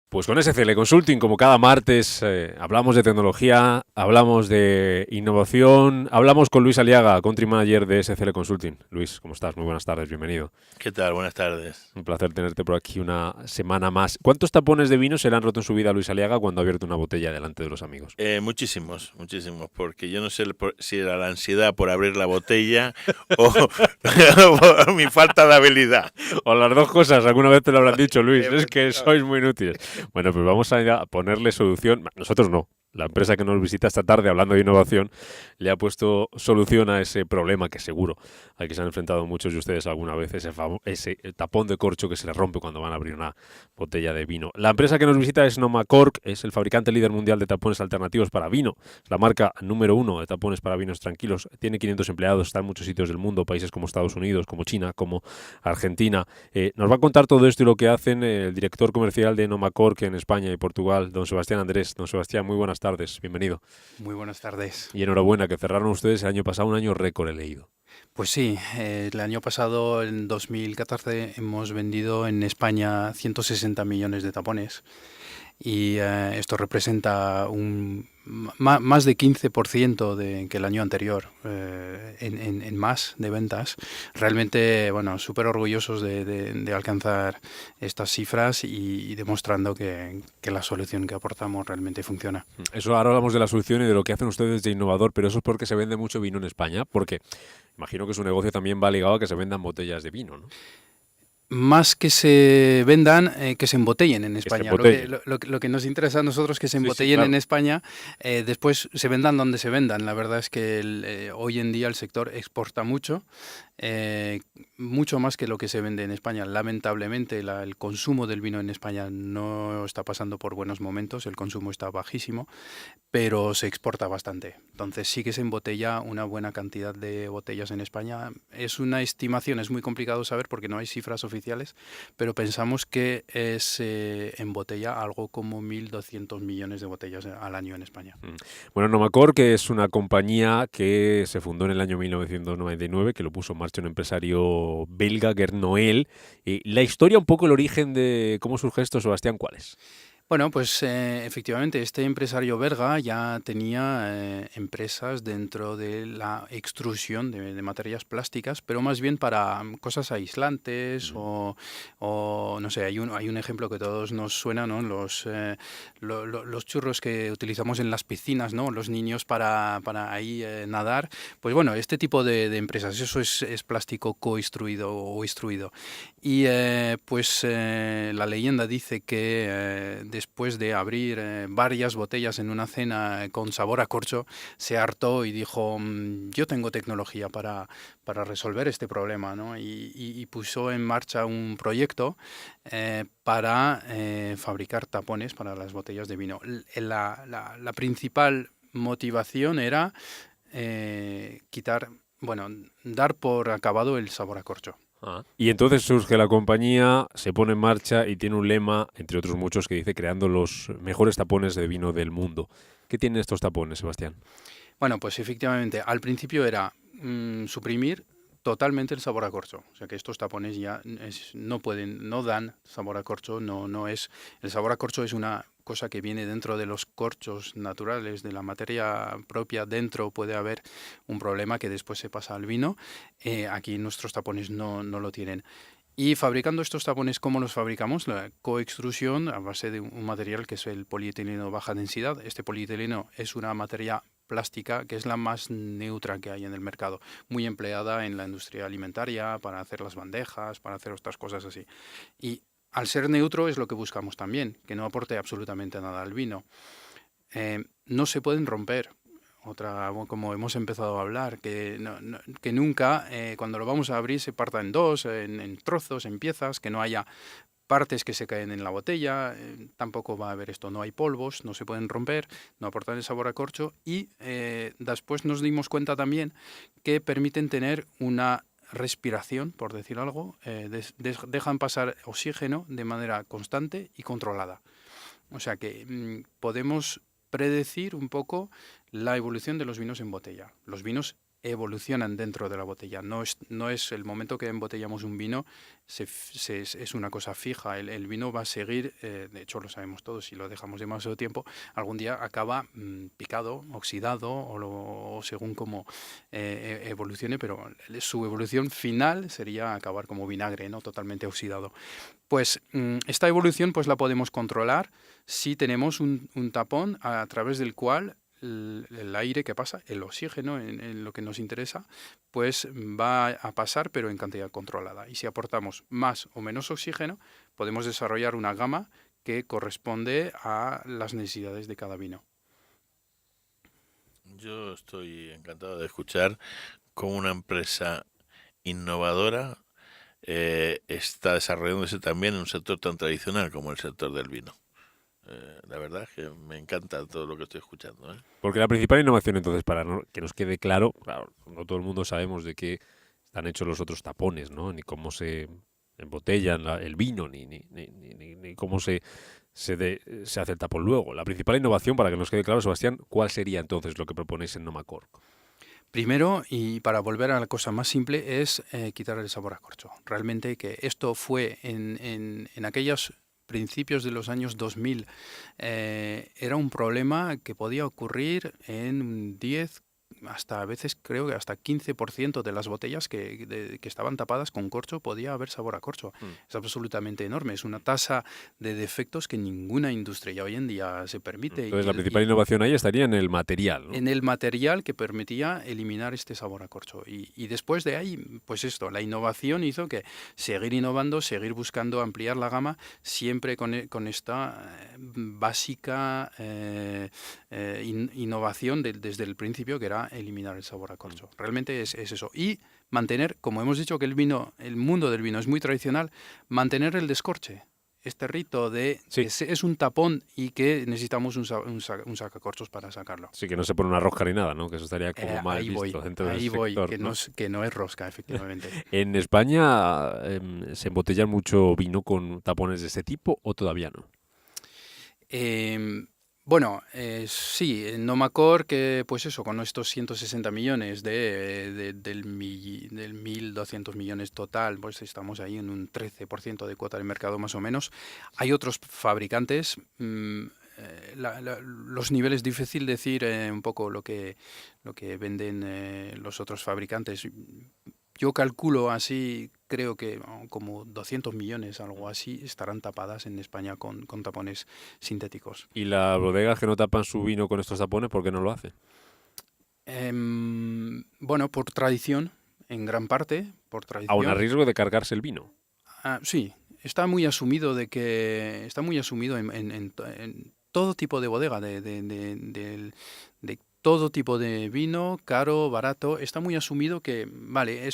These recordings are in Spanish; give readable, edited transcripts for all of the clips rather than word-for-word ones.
Pues con SCL Consulting, como cada martes, hablamos de tecnología, hablamos de innovación, hablamos con Luis Aliaga, Country Manager de SCL Consulting. Luis, ¿cómo estás? Muy buenas tardes, bienvenido. ¿Qué tal? Buenas tardes. Un placer tenerte por aquí una semana más. ¿Cuántos tapones de vino se le han roto en su vida a Luis Aliaga cuando ha abierto una botella delante de los amigos? Muchísimos, porque yo no sé si era la ansiedad por abrir la botella o, o mi falta de habilidad. O las dos cosas, alguna vez te lo habrán dicho, Luis, es que Efectivamente. sois muy inútiles. Bueno, pues vamos a ponerle solución. Nosotros no. La empresa que nos visita esta tarde hablando de innovación le ha puesto solución a ese problema que seguro al que se han enfrentado muchos de ustedes alguna vez, ese tapón de corcho que se le rompe cuando van a abrir una botella de vino. La empresa que nos visita es Nomacork, es el fabricante líder mundial de tapones alternativos para vino, la marca número uno de tapones para vinos tranquilos. Tiene 500 empleados, está en muchos sitios del mundo, países como Estados Unidos, como China, como Argentina. Nos va a contar todo esto y lo que hacen el director comercial de Nomacork en España y Portugal, don Sebastián Andrés. Don Sebastián, muy buenas tardes, bienvenido. Muy buenas tardes. Y enhorabuena, que cerraron ustedes el año pasado un año récord, he leído. Pues sí, el año pasado, en 2014, hemos vendido en España 160 millones de tapones y esto representa más de 15% que el año anterior en más de ventas. Realmente, bueno, súper orgullosos de alcanzar estas cifras y demostrando que la solución que aportamos realmente funciona. Eso ahora hablamos de la solución y de lo que hacen ustedes de innovador, pero eso es porque se vende mucho vino en España, porque imagino que su negocio también va ligado a que se vendan botellas de vino, ¿no? Más que se vendan, que se embotellen en Que se España. embotellen. Lo que nos interesa a nosotros es que se Sí, sí, embotellen en claro. España, después se vendan donde se vendan. La verdad es que hoy en día el sector exporta eh, mucho más que lo que se vende en España. Lamentablemente el consumo del vino en España no está pasando por buenos momentos, el consumo está bajísimo, pero se exporta bastante. Entonces sí que se embotella una buena cantidad de botellas en España. Es una estimación, es muy complicado saber porque no hay cifras oficiales, pero pensamos que se embotella algo como 1.200 millones de botellas al año en España. Bueno, Nomacor, que es una compañía que se fundó en el año 1999, que lo puso en marcha un empresario belga, Gerd Noël. La historia, un poco el origen de cómo surge esto, Sebastián, ¿cuál es? Bueno, pues efectivamente, este empresario belga ya tenía empresas dentro de la extrusión de materias plásticas, pero más bien para cosas aislantes Ujú. o, no sé, hay un ejemplo que a todos nos suena, ¿no? Los churros que utilizamos en las piscinas, ¿no? Los niños para ahí nadar. Pues bueno, este tipo de empresas, eso es plástico coextruido o extruido. Y la leyenda dice que después de abrir varias botellas en una cena con sabor a corcho, se hartó y dijo, yo tengo tecnología para resolver este problema, ¿no? Y puso en marcha un proyecto para fabricar tapones para las botellas de vino. La principal motivación era bueno, dar por acabado el sabor a corcho. Y entonces surge la compañía, se pone en marcha y tiene un lema, entre otros muchos, que dice creando los mejores tapones de vino del mundo. ¿Qué tienen estos tapones, Sebastián? Bueno, pues efectivamente, al principio era suprimir totalmente el sabor a corcho. O sea que estos tapones ya no dan sabor a corcho, no es. El sabor a corcho es una cosa que viene dentro de los corchos naturales, de la materia propia. Dentro puede haber un problema que después se pasa al vino. Aquí nuestros tapones no lo tienen. Y fabricando estos tapones, ¿cómo los fabricamos? La coextrusión a base de un material que es el polietileno baja densidad. Este polietileno es una materia plástica que es la más neutra que hay en el mercado, muy empleada en la industria alimentaria para hacer las bandejas, para hacer otras cosas así. Y al ser neutro es lo que buscamos también, que no aporte absolutamente nada al vino. No se pueden romper. Como hemos empezado a hablar, que nunca, cuando lo vamos a abrir, se parta en dos, en trozos, en piezas, que no haya partes que se caen en la botella, tampoco va a haber esto, no hay polvos, no se pueden romper, no aportan el sabor a corcho y después nos dimos cuenta también que permiten tener una respiración, por decir algo, dejan pasar oxígeno de manera constante y controlada. O sea que podemos predecir un poco la evolución de los vinos en botella. Los vinos evolucionan dentro de la botella. No es el momento que embotellamos un vino, es una cosa fija. El vino va a seguir, de hecho lo sabemos todos, si lo dejamos demasiado tiempo, algún día acaba picado, oxidado o según cómo evolucione, pero su evolución final sería acabar como vinagre, ¿no? Totalmente oxidado. Pues esta evolución pues la podemos controlar si tenemos un tapón a través del cual el aire que pasa, el oxígeno en lo que nos interesa, pues va a pasar pero en cantidad controlada. Y si aportamos más o menos oxígeno, podemos desarrollar una gama que corresponde a las necesidades de cada vino. Yo estoy encantado de escuchar cómo una empresa innovadora está desarrollándose también en un sector tan tradicional como el sector del vino. La verdad es que me encanta todo lo que estoy escuchando, ¿eh? Porque la principal innovación, entonces, para que nos quede claro, no todo el mundo sabemos de qué están hechos los otros tapones, ¿no? Ni cómo se embotellan el vino, ni cómo se hace el tapón luego. La principal innovación, para que nos quede claro, Sebastián, ¿cuál sería entonces lo que proponéis en Nomacork? Primero, y para volver a la cosa más simple, es quitar el sabor a corcho. Realmente que esto fue en aquellos principios de los años 2000, era un problema que podía ocurrir en 10, hasta a veces creo que hasta 15% de las botellas que estaban tapadas con corcho podía haber sabor a corcho. Es absolutamente enorme, es una tasa de defectos que ninguna industria ya hoy en día se permite. Entonces la principal innovación ahí estaría en el material, ¿no? En el material que permitía eliminar este sabor a corcho. Y después de ahí, pues esto, la innovación hizo que seguir innovando, seguir buscando ampliar la gama, siempre con esta básica innovación desde el principio, que era eliminar el sabor a corcho. Realmente es eso. Y mantener, como hemos dicho que el mundo del vino es muy tradicional, mantener el descorche. Este rito de Sí. que es un tapón y que necesitamos un sacacorchos para sacarlo. Sí, que no se pone una rosca ni nada, ¿no? Que eso estaría como mal Ahí visto dentro del ahí voy, sector, que ¿no? que no es rosca, efectivamente. ¿En España se embotella mucho vino con tapones de este tipo o todavía no? Bueno, sí, en Nomacork, que pues eso, con estos 160 millones del 1.200 millones total, pues estamos ahí en un 13% de cuota de mercado más o menos. Hay otros fabricantes, los niveles, difícil decir un poco lo que venden los otros fabricantes. Yo calculo así, creo que como 200 millones, algo así, estarán tapadas en España con tapones sintéticos. ¿Y las bodegas que no tapan su vino con estos tapones, por qué no lo hacen? Bueno, por tradición, en gran parte, por tradición. Aún a riesgo de cargarse el vino. Sí, está muy asumido en todo tipo de bodega, de todo tipo de vino, caro, barato. Está muy asumido que, vale,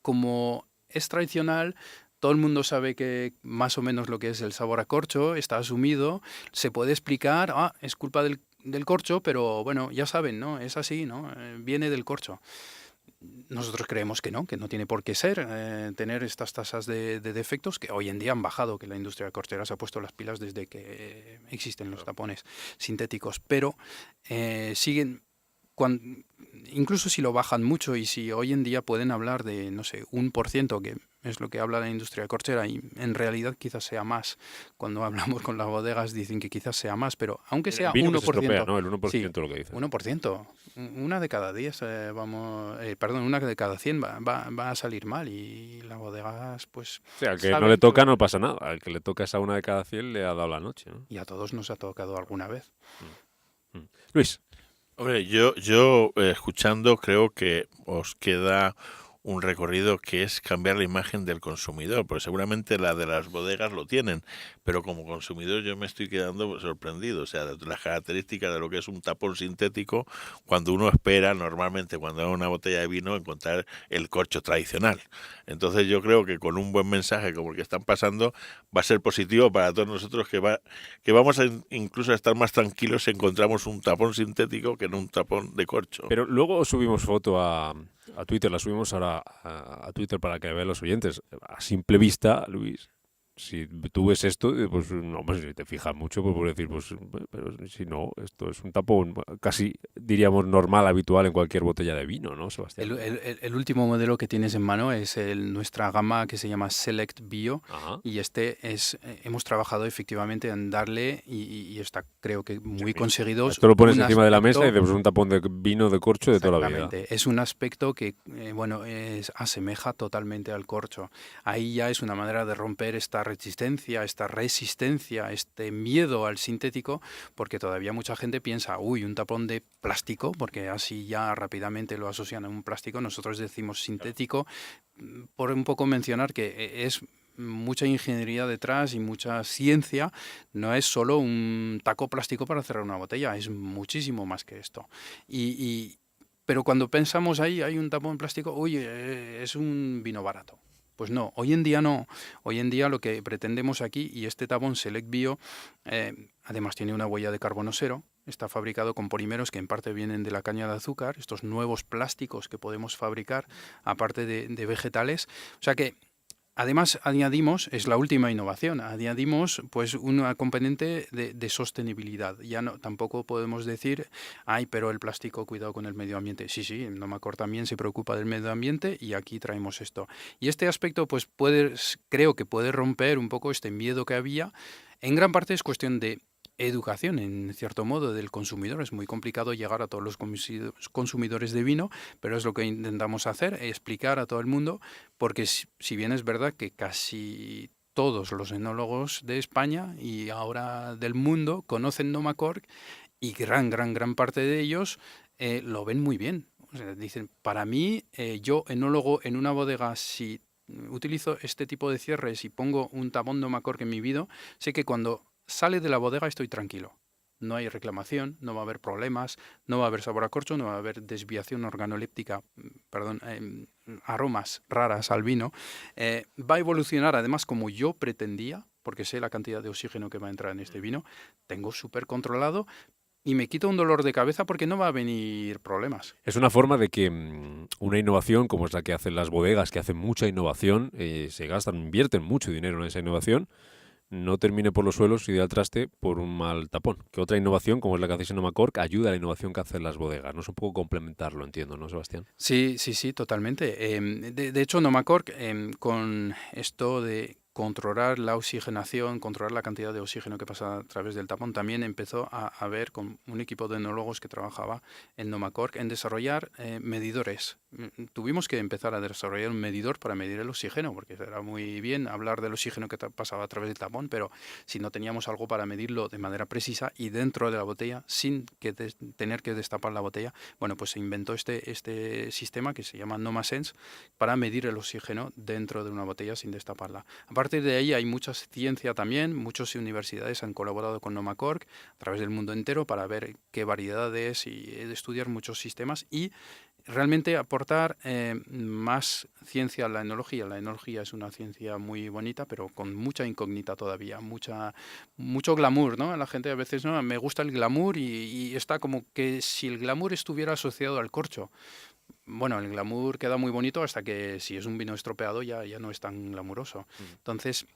como es tradicional, todo el mundo sabe que más o menos lo que es el sabor a corcho, está asumido, se puede explicar, es culpa del corcho, pero bueno, ya saben, ¿no? Es así, ¿no? Viene del corcho. Nosotros creemos que no tiene por qué ser, tener estas tasas de defectos que hoy en día han bajado, que la industria corchera se ha puesto las pilas desde que existen los tapones sintéticos, pero siguen, incluso si lo bajan mucho y si hoy en día pueden hablar de, no sé, 1%, que es lo que habla la industria corchera, y en realidad quizás sea más. Cuando hablamos con las bodegas dicen que quizás sea más, pero aunque sea el vino 1%, que se estropea, ¿no? El 1% sí, lo que dice. 1%. Una de cada 10, una de cada 100 va a salir mal, y las bodegas, pues... O sea, al que no le toca no pasa nada. Al que le toca esa una de cada 100 le ha dado la noche, ¿no? Y a todos nos ha tocado alguna vez. Luis. Hombre, yo escuchando creo que os queda un recorrido que es cambiar la imagen del consumidor, porque seguramente la de las bodegas lo tienen, pero como consumidor yo me estoy quedando sorprendido, o sea, de las características de lo que es un tapón sintético, cuando uno espera normalmente cuando hay una botella de vino encontrar el corcho tradicional. Entonces yo creo que con un buen mensaje como el que están pasando va a ser positivo para todos nosotros, que vamos a incluso a estar más tranquilos si encontramos un tapón sintético que no un tapón de corcho. Pero luego subimos foto a Twitter, la subimos ahora a Twitter para que vean los oyentes. A simple vista, Luis, Si tú ves esto, pues no, pues si te fijas mucho, pues puedes decir, pues, pero si no, esto es un tapón casi, diríamos, normal, habitual en cualquier botella de vino, ¿no, Sebastián? El último modelo que tienes en mano es nuestra gama que se llama Select Bio Ajá. y hemos trabajado efectivamente en darle y está creo que muy conseguidos Esto lo pones un encima de la mesa y aspecto. dices, pues un tapón de vino de corcho de toda la vida. Exactamente, es un aspecto que asemeja totalmente al corcho. Ahí ya es una manera de romper esta resistencia, este miedo al sintético, porque todavía mucha gente piensa, uy, un tapón de plástico, porque así ya rápidamente lo asocian a un plástico. Nosotros decimos sintético, por un poco mencionar que es mucha ingeniería detrás y mucha ciencia. No es solo un taco plástico para cerrar una botella, es muchísimo más que esto. Pero cuando pensamos ahí, hay un tapón plástico, uy, es un vino barato. Pues no, hoy en día no. Hoy en día lo que pretendemos aquí, y este tapón Select Bio, además tiene una huella de carbono cero, está fabricado con polímeros que en parte vienen de la caña de azúcar, estos nuevos plásticos que podemos fabricar aparte de vegetales. O sea que además añadimos, es la última innovación, añadimos pues una componente de sostenibilidad. Ya no, tampoco podemos decir, ay, pero el plástico, cuidado con el medio ambiente. Sí, sí, Nomacor también se preocupa del medio ambiente y aquí traemos esto. Y este aspecto pues creo que puede romper un poco este miedo que había. En gran parte es cuestión de educación, en cierto modo, del consumidor. Es muy complicado llegar a todos los consumidores de vino, pero es lo que intentamos hacer, explicar a todo el mundo, porque si bien es verdad que casi todos los enólogos de España y ahora del mundo conocen Nomacork y gran parte de ellos lo ven muy bien. O sea, dicen, para mí, yo enólogo en una bodega, si utilizo este tipo de cierres y pongo un tapón Nomacork en mi vino, sé que cuando sale de la bodega estoy tranquilo. No hay reclamación, no va a haber problemas, no va a haber sabor a corcho, no va a haber desviación organoléptica, perdón, aromas raras al vino. Va a evolucionar además como yo pretendía, porque sé la cantidad de oxígeno que va a entrar en este vino, tengo súper controlado y me quito un dolor de cabeza porque no va a venir problemas. Es una forma de que una innovación, como es la que hacen las bodegas, que hacen mucha innovación, se gastan, invierten mucho dinero en esa innovación, no termine por los suelos y dé al traste por un mal tapón. Que otra innovación, como es la que hacéis en Nomacork, ayuda a la innovación que hacen las bodegas. No es un poco complementarlo, entiendo, ¿no, Sebastián? Sí, sí, sí, totalmente. De hecho, Nomacork, con esto de controlar la oxigenación, controlar la cantidad de oxígeno que pasa a través del tapón, también empezó a ver con un equipo de enólogos que trabajaba en Nomacork en desarrollar medidores. Tuvimos que empezar a desarrollar un medidor para medir el oxígeno, porque era muy bien hablar del oxígeno que pasaba a través del tapón, pero si no teníamos algo para medirlo de manera precisa y dentro de la botella, sin que tener que destapar la botella, bueno, pues se inventó este sistema que se llama NomaSense para medir el oxígeno dentro de una botella sin destaparla. A partir de ahí hay mucha ciencia también, muchas universidades han colaborado con Nomacork a través del mundo entero para ver qué variedades y estudiar muchos sistemas y realmente aportar más ciencia a la enología. La enología es una ciencia muy bonita, pero con mucha incógnita todavía, mucho glamour, ¿no? La gente a veces, no, me gusta el glamour y está como que si el glamour estuviera asociado al corcho. Bueno, el glamour queda muy bonito hasta que si es un vino estropeado ya no es tan glamuroso. Entonces,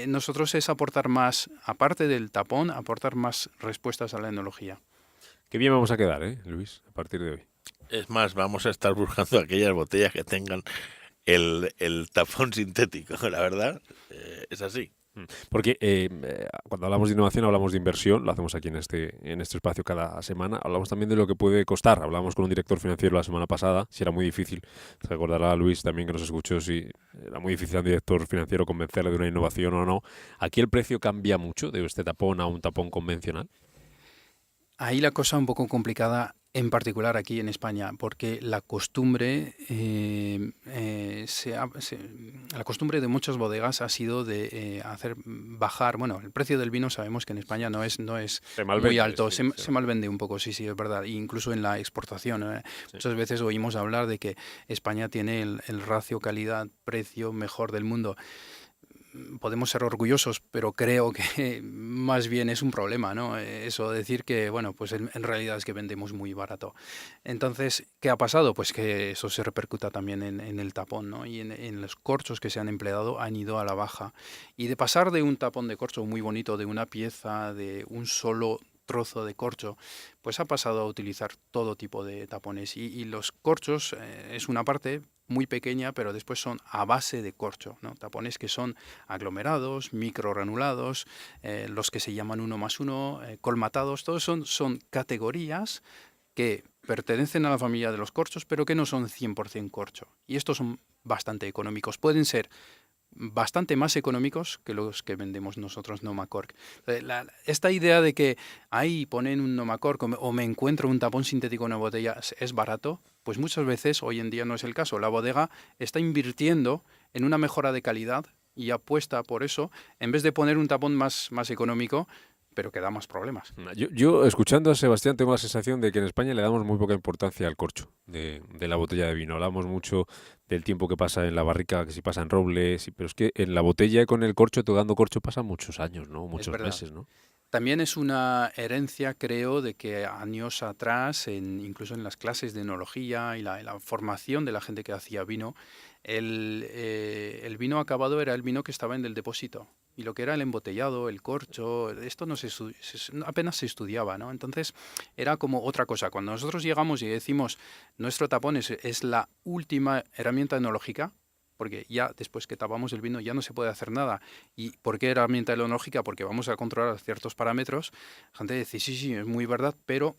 nosotros es aportar más, aparte del tapón, aportar más respuestas a la enología. Qué bien vamos a quedar, Luis, a partir de hoy. Es más, vamos a estar buscando aquellas botellas que tengan el tapón sintético, la verdad, es así. Porque cuando hablamos de innovación hablamos de inversión, lo hacemos aquí en este espacio cada semana, hablamos también de lo que puede costar. Hablamos con un director financiero la semana pasada, si era muy difícil, se recordará a Luis también que nos escuchó, si era muy difícil a un director financiero convencerle de una innovación o no. ¿Aquí el precio cambia mucho de este tapón a un tapón convencional? Ahí la cosa un poco complicada, en particular aquí en España, porque la costumbre, la costumbre de muchas bodegas ha sido de hacer bajar, bueno, el precio del vino sabemos que en España no es muy alto, sí, se malvende un poco, sí, es verdad, incluso en la exportación. Sí. Muchas veces oímos hablar de que España tiene el ratio calidad-precio mejor del mundo. podemos ser orgullosos, pero creo que más bien es un problema, ¿no? Eso decir que, bueno, pues en realidad es que vendemos muy barato. Entonces, ¿qué ha pasado? Pues que eso se repercuta también en el tapón, ¿no? Y en los corchos que se han empleado han ido a la baja. Y de pasar de un tapón de corcho muy bonito, de una pieza, de un solo trozo de corcho, pues ha pasado a utilizar todo tipo de tapones. Y los corchos es una parte muy pequeña, pero después son a base de corcho, ¿no? Tapones que son aglomerados, microgranulados, los que se llaman 1+1, colmatados, todos son categorías que pertenecen a la familia de los corchos, pero que no son 100% corcho. Y estos son bastante económicos. Pueden ser bastante más económicos que los que vendemos nosotros Nomacork. Esta idea de que ahí ponen un Nomacork o me encuentro un tapón sintético en una botella es barato, pues muchas veces hoy en día no es el caso. La bodega está invirtiendo en una mejora de calidad y apuesta por eso, en vez de poner un tapón más económico, pero que da más problemas. Yo, escuchando a Sebastián, tengo la sensación de que en España le damos muy poca importancia al corcho de la botella de vino. Hablamos mucho del tiempo que pasa en la barrica, que si pasa en roble, pero es que en la botella con el corcho, tocando corcho, pasan muchos años, ¿no? Muchos meses, ¿no? También es una herencia, creo, de que años atrás, incluso en las clases de enología y la formación de la gente que hacía vino, el vino acabado era el vino que estaba en el depósito. Y lo que era el embotellado, el corcho, esto apenas se estudiaba, ¿no? Entonces era como otra cosa. Cuando nosotros llegamos y decimos nuestro tapón es la última herramienta enológica, porque ya después que tapamos el vino ya no se puede hacer nada. ¿Y por qué herramienta enológica? Porque vamos a controlar ciertos parámetros. La gente dice, sí, es muy verdad, pero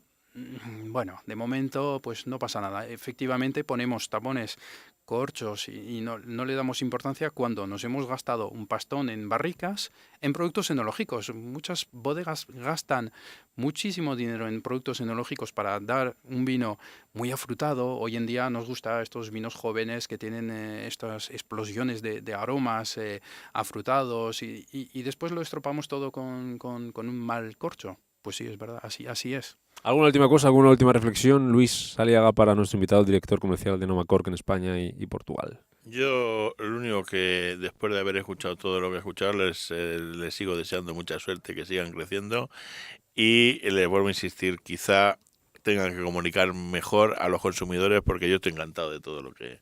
bueno, de momento pues no pasa nada. Efectivamente ponemos tapones, corchos y no le damos importancia cuando nos hemos gastado un pastón en barricas, en productos enológicos. Muchas bodegas gastan muchísimo dinero en productos enológicos para dar un vino muy afrutado. Hoy en día nos gusta estos vinos jóvenes que tienen estas explosiones de aromas afrutados y después lo estropamos todo con un mal corcho. Pues sí, es verdad, así es. ¿Alguna última cosa, alguna última reflexión, Luis Aliaga, para nuestro invitado, el director comercial de Nomacork en España y Portugal? Yo lo único que después de haber escuchado todo lo que he escuchado les sigo deseando mucha suerte, que sigan creciendo y les vuelvo a insistir, quizá tengan que comunicar mejor a los consumidores porque yo estoy encantado de todo lo que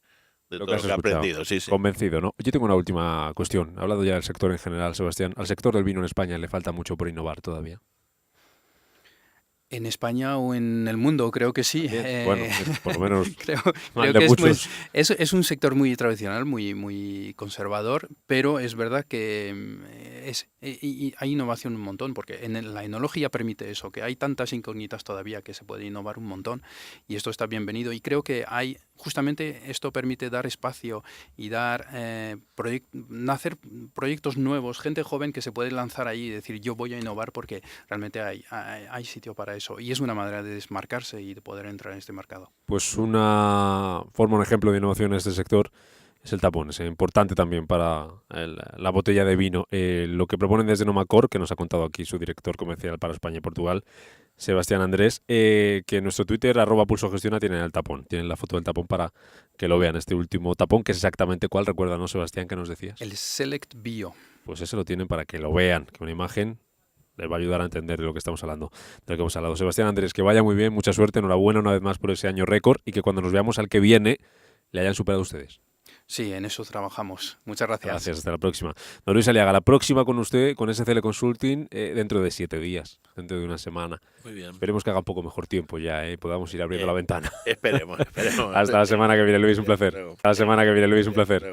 he aprendido. Sí. Convencido, ¿no? Yo tengo una última cuestión. He hablado ya del sector en general, Sebastián. ¿Al sector del vino en España le falta mucho por innovar todavía? En España o en el mundo, creo que sí. Bueno, por lo menos creo que es un sector muy tradicional, muy conservador, pero es verdad que hay innovación un montón, porque en la enología permite eso, que hay tantas incógnitas todavía que se puede innovar un montón y esto está bienvenido. Y creo que justamente esto permite dar espacio y nacer proyectos nuevos, gente joven que se puede lanzar ahí y decir yo voy a innovar porque realmente hay sitio para eso y es una manera de desmarcarse y de poder entrar en este mercado. Pues un ejemplo de innovación en este sector es el tapón, es importante también para la botella de vino. Lo que proponen desde Nomacork, que nos ha contado aquí su director comercial para España y Portugal, Sebastián Andrés, que en nuestro Twitter, @pulsogestiona, tienen el tapón, tienen la foto del tapón para que lo vean, este último tapón, que es exactamente cuál, recuérdanos, Sebastián, que nos decías. El Select Bio. Pues ese lo tienen para que lo vean, que una imagen les va a ayudar a entender de lo que estamos hablando, de lo que hemos hablado. Sebastián Andrés, que vaya muy bien, mucha suerte, enhorabuena una vez más por ese año récord y que cuando nos veamos al que viene le hayan superado ustedes. Sí, en eso trabajamos. Muchas gracias. Gracias, hasta la próxima. Don Luis Aliaga, la próxima con usted, con SCL Consulting, dentro de 7 días, dentro de una semana. Muy bien. Esperemos que haga un poco mejor tiempo ya, podamos ir abriendo la ventana. Esperemos. Hasta la semana que viene, Luis, un placer. Hasta la semana que viene, Luis, un placer.